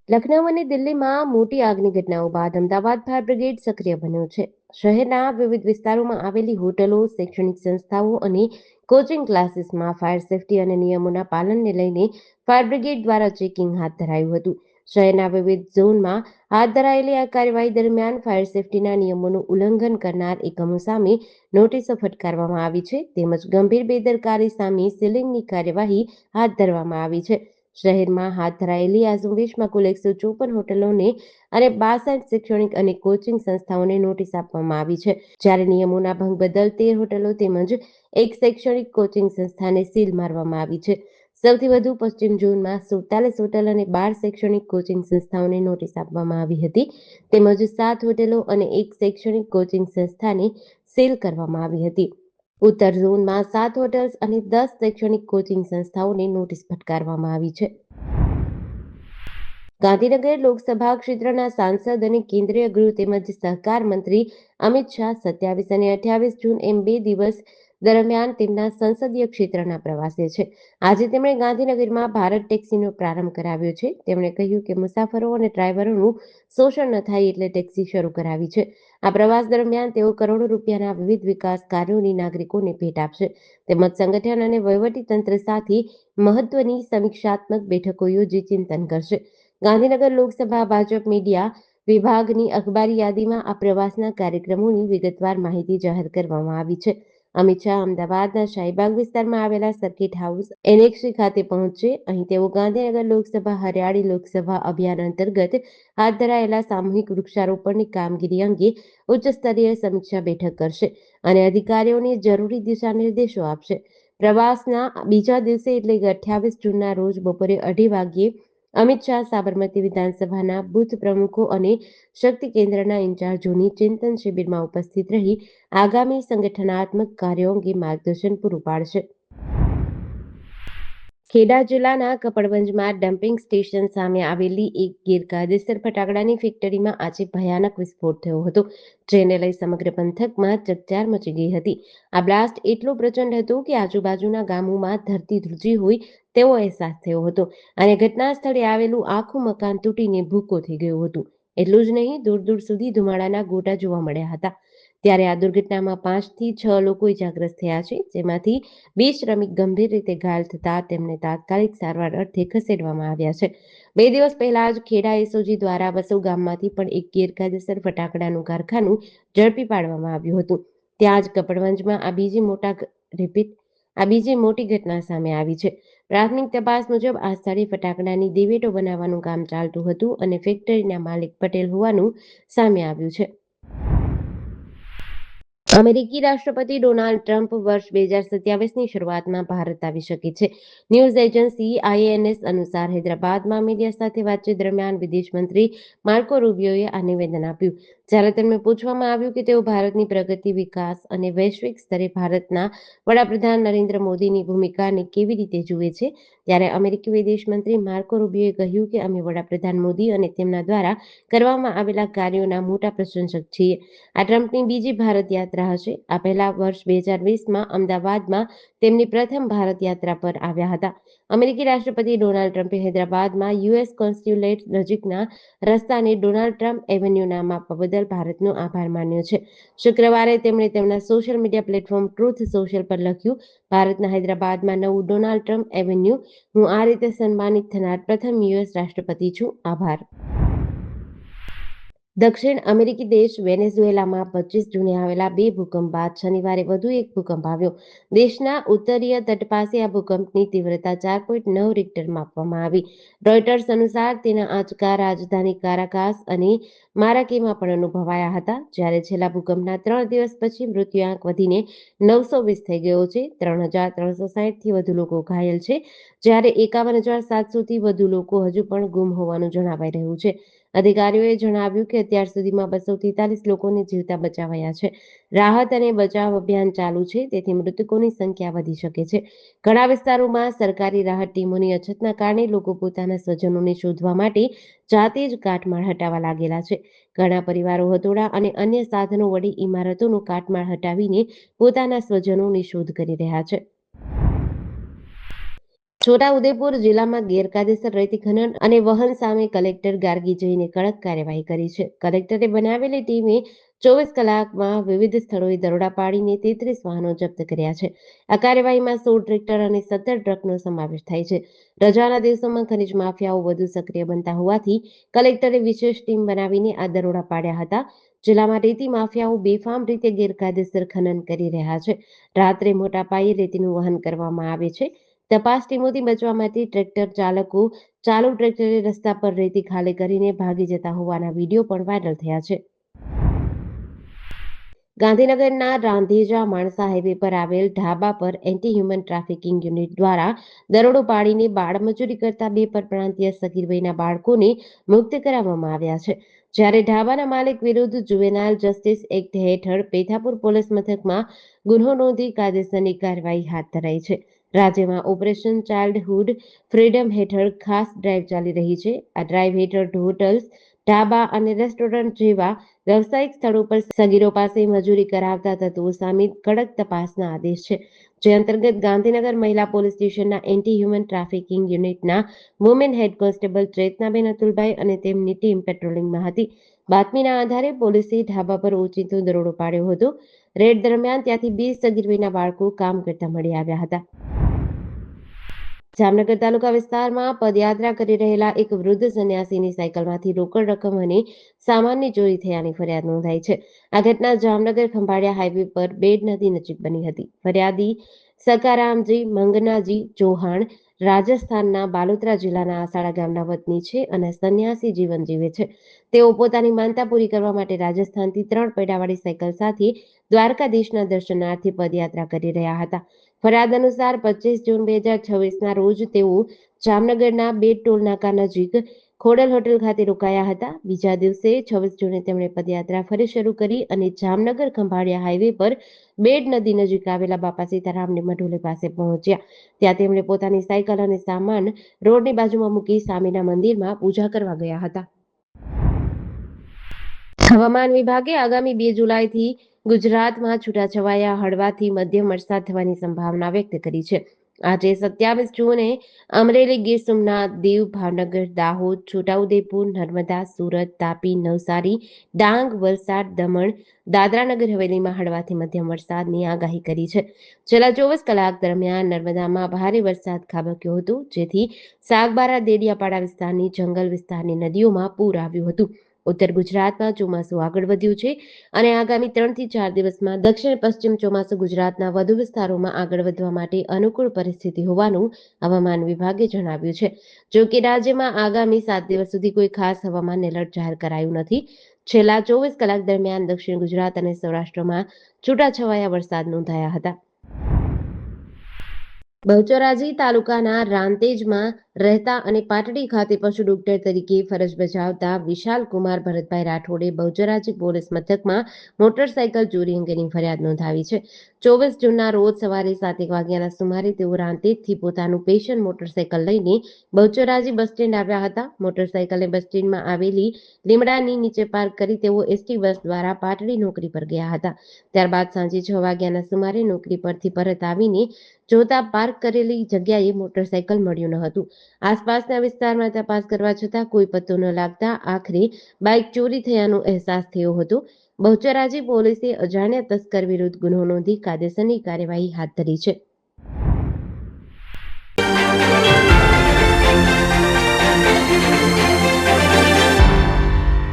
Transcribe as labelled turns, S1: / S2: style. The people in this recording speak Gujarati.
S1: લખનઉ અને દિલ્હીમાં મોટી આગની ઘટનાઓ બાદ અમદાવાદ ફાયર બ્રિગેડ સક્રિય બન્યું છે. શહેરના વિવિધ વિસ્તારોમાં આવેલી હોટલો, શૈક્ષણિક સંસ્થાઓ અને કોચિંગ ક્લાસીસમાં ફાયર સેફટી અને નિયમોના પાલનને લઈને ફાયર બ્રિગેડ દ્વારા ચેકિંગ હાથ ધરાયું હતું. શહેરના વિવિધ ઝોનમાં હાથ ધરાયેલી આ કાર્યવાહી દરમિયાન ફાયર સેફટીના નિયમોનું ઉલ્લંઘન કરનાર એકમો સામે નોટિસો ફટકારવામાં આવી છે, તેમજ ગંભીર બેદરકારી સામે સીલિંગની કાર્યવાહી હાથ ધરવામાં આવી છે. શહેરમાં હાથ ધરાયેલી આ ઝુંબેશમાં કુલ 154 હોટલોને અને 62 શૈક્ષણિક અને કોચિંગ સંસ્થાઓને નોટિસ આપવામાં આવી છે, જ્યારે નિયમોના ભંગ બદલ 13 હોટલો તેમજ એક શૈક્ષણિક કોચિંગ સંસ્થાને સીલ મારવામાં આવી છે. સૌથી વધુ પશ્ચિમ ઝોનમાં 47 હોટલ અને 12 શૈક્ષણિક કોચિંગ સંસ્થાઓને નોટિસ આપવામાં આવી હતી, તેમજ 7 હોટલો અને એક શૈક્ષણિક કોચિંગ સંસ્થાને સીલ કરવામાં આવી હતી. ઉત્તર ઝોનમાં 7 હોટલ્સ અને 10 શૈક્ષણિક કોચિંગ સંસ્થાઓને નોટિસ ફટકારવામાં આવી છે. ગાંધીનગર લોકસભા ક્ષેત્રના સાંસદ અને કેન્દ્રીય ગૃહ તેમજ સહકાર મંત્રી અમિત શાહ 27 અને 28 જૂન એમ 2 દિવસ દરમિયાન તેમના સંસદીય ક્ષેત્રના પ્રવાસે છે. આજે તેમણે ગાંધીનગરમાં ભારત ટેક્સીનો પ્રારંભ કરાવ્યો છે. તેમણે કહ્યું કે મુસાફરો અને ડ્રાઈવરોનું શોષણ ન થાય એટલે ટેક્સી શરૂ કરાવી છે. આ પ્રવાસ દરમિયાન તેઓ કરોડો રૂપિયાના વિવિધ વિકાસ કાર્યોની નાગરિકોને ભેટ આપશે, તેમજ સંગઠન અને વહીવટી તંત્ર સાથે મહત્વની સમીક્ષાત્મક બેઠકો યોજી ચિંતન કરશે. ગાંધીનગર લોકસભા ભાજપ મીડિયા વિભાગની અખબારી યાદીમાં આ પ્રવાસના કાર્યક્રમોની વિગતવાર માહિતી જાહેર કરવામાં આવી છે. અમિત શાહ અમદાવાદના શાહીબાગ વિસ્તારમાં આવેલા સર્કિટ હાઉસ એનેક્સી ખાતે પહોંચશે. અહીં તેઓ ગાંધીનગર લોકસભા હરિયાળી લોકસભા અભિયાન અંતર્ગત હાથ ધરાયેલા સામૂહિક વૃક્ષારોપણની કામગીરી અંગે ઉચ્ચ સ્તરીય સમીક્ષા બેઠક કરશે અને અધિકારીઓને જરૂરી દિશા નિર્દેશો આપશે. પ્રવાસના બીજા દિવસે એટલે કે 28 જૂનના રોજ બપોરે 2:30 વાગ્યે અમિત શાહ સાબરમતી વિધાનસભાના બૂથ પ્રમુખો અને શક્તિ કેન્દ્રના ઇન્ચાર્જોની ચિંતન શિબિરમાં ઉપસ્થિત રહી આગામી સંગઠનાત્મક કાર્યો અંગે માર્ગદર્શન પૂરું પાડશે. ખેડા જિલ્લાના કપડવંજમાં ડમ્પિંગ સ્ટેશન સામે આવેલી એક ગેરકાયદેસર ફટાકડાની ફેક્ટરીમાં આજે ભયાનક વિસ્ફોટ થયો હતો, જેને લઈ સમગ્ર પંથકમાં ચકચાર મચી ગઈ હતી. આ બ્લાસ્ટ એટલો પ્રચંડ હતો કે આજુબાજુના ગામોમાં ધરતી ધ્રુજી હોય તેવો અહેસાસ થયો હતો અને ઘટના સ્થળે આવેલું આખું મકાન તૂટીને ભૂકો થઈ ગયું હતું. એટલું જ નહીં, દૂર દૂર સુધી ધુમાડાના ગોટા જોવા મળ્યા હતા. ત્યારે આ દુર્ઘટનામાં 5 થી 6 લોકો ઇજાગ્રસ્ત થયા છે, જેમાંથી 20 શ્રમિક ગંભીર રીતે ઘાયલ થતા તેમને તાત્કાલિક સારવાર અર્થે ખસેડવામાં આવ્યા છે. 2 દિવસ પહેલા જ ખેડા એસઓજી દ્વારા વસુ ગામમાંથી પણ એક ગેરકાયદેસર ફટાકડાનું કારખાનું ઝડપી પાડવામાં આવ્યું હતું. ત્યાં જ કપડવંજમાં આ બીજી મોટી ઘટના સામે આવી છે. પ્રાથમિક તપાસ મુજબ આ સ્થળે ફટાકડાની દિવેટો બનાવવાનું કામ ચાલતું હતું અને ફેક્ટરીના માલિક પટેલ હોવાનું સામે આવ્યું છે. અમેરિકી રાષ્ટ્રપતિ ડોનાલ્ડ ટ્રમ્પ વર્ષ 2027ની શરૂઆતમાં ભારત આવી શકે છે. ન્યૂઝ એજન્સી આઈએએનએસ અનુસાર હૈદરાબાદમાં મીડિયા સાથે વાતચીત દરમિયાન વિદેશ મંત્રી માર્કો રૂબિયોએ આ નિવેદન આપ્યું. જ્યારે તેમને પૂછવામાં આવ્યું કે તેઓ ભારતની પ્રગતિ, વિકાસ અને વૈશ્વિક સ્તરે ભારતના વડાપ્રધાન નરેન્દ્ર મોદીની ભૂમિકાને કેવી રીતે જુએ છે, ત્યારે અમેરિકી વિદેશ મંત્રી માર્કો રૂબિયોએ કહ્યું કે અમે વડાપ્રધાન મોદી અને તેમના દ્વારા કરવામાં આવેલા કાર્યોના મોટા પ્રશંસક છીએ. આ ટ્રમ્પની બીજી ભારત યાત્રા હશે. આ પહેલા વર્ષ 2020માં અમદાવાદમાં તેમની પ્રથમ ભારત યાત્રા પર આવ્યા હતા. અમેરિકી રાષ્ટ્રપતિ ડોનાલ્ડ ટ્રમ્પે હૈદરાબાદમાં યુએસ કોન્સ્યુલેટ નજીકના રસ્તાને ડોનાલ્ડ ટ્રમ્પ એવન્યુ નામ આપવા બદલ ભારતનો આભાર માન્યો છે. શુક્રવારે તેમણે તેમના social media platform truth social પર લખ્યું, ભારતના હૈદરાબાદમાં નવું ડોનાલ્ડ ટ્રમ્પ એવન્યુ. હું આ રીતે સન્માનિત થનાર પ્રથમ યુએસ રાષ્ટ્રપતિ છું. આભાર. દક્ષિણ અમેરિકી દેશ વેનેઝુએલામાં 25 જૂને આવેલા 2 ભૂકંપ બાદ શનિવારે વધુ એક ભૂકંપ આવ્યો. દેશના ઉત્તરીય તટ પાસે આ ભૂકંપની તીવ્રતા 4.9 રિક્ટર માપવામાં આવી. રોયટર્સ અનુસાર તેના આંચકા રાજધાની કારાકાસ અને મારાકેમાં પણ અનુભવાયા હતા. જ્યારે છેલ્લા ભૂકંપના 3 દિવસ પછી મૃત્યુઆંક વધીને 920 થઈ ગયો છે. 3,360થી વધુ લોકો ઘાયલ છે, જ્યારે 51,700થી વધુ લોકો હજુ પણ ગુમ હોવાનું જણાવાઈ રહ્યું છે. અધિકારીઓએ જણાવ્યું કે અત્યાર સુધીમાં 243 લોકોને જીવતા બચાવાયા છે. રાહત અને બચાવ અભિયાન ચાલુ છે, તેથી મૃતકોની સંખ્યા વધી શકે છે. ઘણા વિસ્તારોમાં સરકારી રાહત ટીમોની અછતના કારણે લોકો પોતાના સ્વજનોને શોધવા માટે જાતે જ કાટમાળ હટાવવા લાગેલા છે. ઘણા પરિવારો હથોડા અને અન્ય સાધનો વડે ઇમારતોનો કાટમાળ હટાવીને પોતાના સ્વજનોની શોધ કરી રહ્યા છે. છોટાઉદેપુર જિલ્લામાં ગેરકાયદેસર રેતી ખનન અને વહન સામે કલેક્ટર ગાર્ગી જઈને કડક કાર્યવાહી કરી છે. કલેક્ટરે બનાવેલી ટીમે 24 કલાકમાં વિવિધ સ્થળોએ દરોડા પાડીને 33 વાહનો જપ્ત કર્યા છે. આ કાર્યવાહીમાં 16 ટ્રેક્ટર અને 17 ટ્રકનો સમાવેશ થાય છે. રજાના દિવસોમાં ખનીજ માફિયાઓ વધુ સક્રિય બનતા હોવાથી કલેક્ટરે વિશેષ ટીમ બનાવીને આ દરોડા પાડ્યા હતા. જિલ્લામાં રેતી માફિયાઓ બેફામ રીતે ગેરકાયદેસર ખનન કરી રહ્યા છે. રાત્રે મોટા પાયે રેતીનું વહન કરવામાં આવે છે. તપાસ ટીમોથી બચવા માટે ટ્રેક્ટર ચાલકો ચાલુ ટ્રેક્ટરે રસ્તા પર રેતી ખાલી કરીને ભાગી જતા હોવાના વિડીયો પણ વાયરલ થયા છે. ગાંધીનગરના રાંધેજા માણસા હાઈવે પર આવેલ ઢાબા પર એન્ટી હ્યુમન ટ્રાફિકિંગ યુનિટ દ્વારા દરોડો પાડીને બાળમજૂરી કરતા 2 પરપ્રાંતીય સગીર વયના બાળકોને મુક્ત કરાવવામાં આવ્યા છે. જ્યારે ઢાબાના માલિક વિરુદ્ધ જુવેનાઇલ જસ્ટિસ એક્ટ હેઠળ પેથાપુર પોલીસ મથકમાં ગુન્હો નોંધી કાયદેસરની કાર્યવાહી હાથ ધરાઈ છે. રાજ્યમાં ઓપરેશન ચાઇલ્ડહુડ ફ્રીડમ હેઠળ ખાસ ડ્રાઈવ ચાલી રહી છે. આ ડ્રાઈવ હેઠળ હોટલ્સ, ઢાબા અને રેસ્ટોરન્ટ જેવા વ્યવસાયિક સ્થળો પર સગીરો પાસે મજૂરી કરાવતા તત્વો સામે કડક તપાસના આદેશ છે. જે અંતર્ગત ગાંધીનગર મહિલા પોલીસ સ્ટેશનના એન્ટી હ્યુમન ટ્રાફિકિંગ યુનિટના વુમેન હેડ કોન્સ્ટેબલ ચેતનાબેન અતુલભાઈ અને તેમની ટીમ પેટ્રોલિંગમાં હતી. બાતમીના આધારે પોલીસે ઢાબા પર ઓચિંતો દરોડો પાડ્યો હતો. રેડ દરમિયાન ત્યાંથી 2 સગીર વયના બાળકો કામ કરતા મળી આવ્યા હતા. જામનગર તાલુકા વિસ્તારમાં પદયાત્રા કરી રહેલા એક વૃદ્ધ સંન્યાસીની સાયકલમાંથી રોકડ રકમ અને સામાનની ચોરી થયાની ફરિયાદ નોંધાઈ છે. આ ઘટના જામનગર ખંભાળિયા હાઈવે પર બેડ નદી નજીક બની હતી. ફરિયાદી સકારામજી મંગનાજી ચૌહાણ રાજસ્થાનના બાલોતરા જિલ્લાના આસાળા ગામના વતની છે અને સંન્યાસી જીવન જીવે છે. તેઓ પોતાની માનતા પૂરી કરવા માટે રાજસ્થાનથી 3 પૈડાવાળી સાયકલ સાથે દ્વારકાધીશના દર્શનાર્થે પદયાત્રા કરી રહ્યા હતા. ફરિયાદ અનુસાર 25 જૂન 2026ના રોજ તેઓ જામનગરના બેડ ટોલ નાકા નજીક ખોડલ હોટેલ ખાતે રોકાયા હતા. બીજા દિવસે 26 જૂને તેમણે પદયાત્રા ફરી શરૂ કરી અને જામનગર ખંભાળિયા હાઈવે પર બેડ નદી નજીક આવેલા બાપા સીતારામની મઢોલી પાસે પહોંચ્યા. ત્યાં તેમણે પોતાની સાયકલ અને સામાન રોડની બાજુમાં મૂકી સામેના મંદિરમાં પૂજા કરવા ગયા હતા. હવામાન વિભાગે આગામી 2 જુલાઈથી ગુજરાતમાં છૂટાછવાયા હળવાથી મધ્યમ વરસાદ થવાની સંભાવના વ્યક્ત કરી છે. આજે 27 જૂને અમરેલી, ગીર સોમનાથ, દીવ, ભાવનગર, દાહોદ, છોટાઉદેપુર, નર્મદા, સુરત, તાપી, નવસારી, ડાંગ, વલસાડ, દમણ, દાદરાનગર હવેલીમાં હળવાથી મધ્યમ વરસાદની આગાહી કરી છે. છેલ્લા 24 કલાક દરમિયાન નર્મદામાં ભારે વરસાદ ખાબક્યો હતો, જેથી સાગબારા દેડિયાપાડા વિસ્તારની જંગલ વિસ્તારની નદીઓમાં પૂર આવ્યું હતું. ઉત્તર ગુજરાતમાં ચોમાસું આગળ વધ્યું છે અને આગામી 3 થી 4 દિવસમાં દક્ષિણ પશ્ચિમ ચોમાસું ગુજરાતના વધુ વિસ્તારોમાં આગળ વધવા માટે અનુકૂળ પરિસ્થિતિ હોવાનું હવામાન વિભાગે જણાવ્યું છે. જો કે રાજ્યમાં આગામી 7 દિવસ સુધી કોઈ ખાસ હવામાન એલર્ટ જાહેર કરાયું નથી. છેલ્લા 24 કલાક દરમિયાન દક્ષિણ ગુજરાત અને સૌરાષ્ટ્રમાં છૂટાછવાયા વરસાદ નોંધાયા હતા. બહુચરાજી તાલુકાના રાંતેજમાં રહેતા અને પાટડી ખાતે પશુ ડોક્ટર તરીકે ફરજ બજાવતા વિશાલકુમાર ભરતભાઈ રાઠોડે બહુચરાજી પોલીસ મથકમાં મોટરસાયકલ ચોરી અંગેની ફરિયાદ નોંધાવી છે. 24 જૂનના રોજ સવારે 7 વાગ્યાના સુમારે તેઓ રાંતેજથી પોતાનું પેશન મોટરસાયકલ લઈને બહુચરાજી બસ સ્ટેન્ડ આવ્યા હતા. મોટરસાયકલને બસ સ્ટેન્ડમાં આવેલી લીમડાની નીચે પાર્ક કરી તેઓ એસટી બસ દ્વારા પાટડી નોકરી પર ગયા હતા. ત્યારબાદ સાંજે 6 વાગ્યાના સુમારે નોકરી પરથી પરત આવીને જોતા પાર્ક કરેલી જગ્યાએ મોટરસાયકલ મળ્યું ન હતું. આસપાસના વિસ્તારમાં તપાસ કરવા છતાં કોઈ પત્તો ન લાગતા આખરે બાઇક ચોરી થયાનો અહેસાસ થયો હતો. બહુચરાજી પોલીસે અજાણ્યા તસ્કર વિરુદ્ધ ગુનો નોંધી કાયદેસરની કાર્યવાહી હાથ ધરી છે.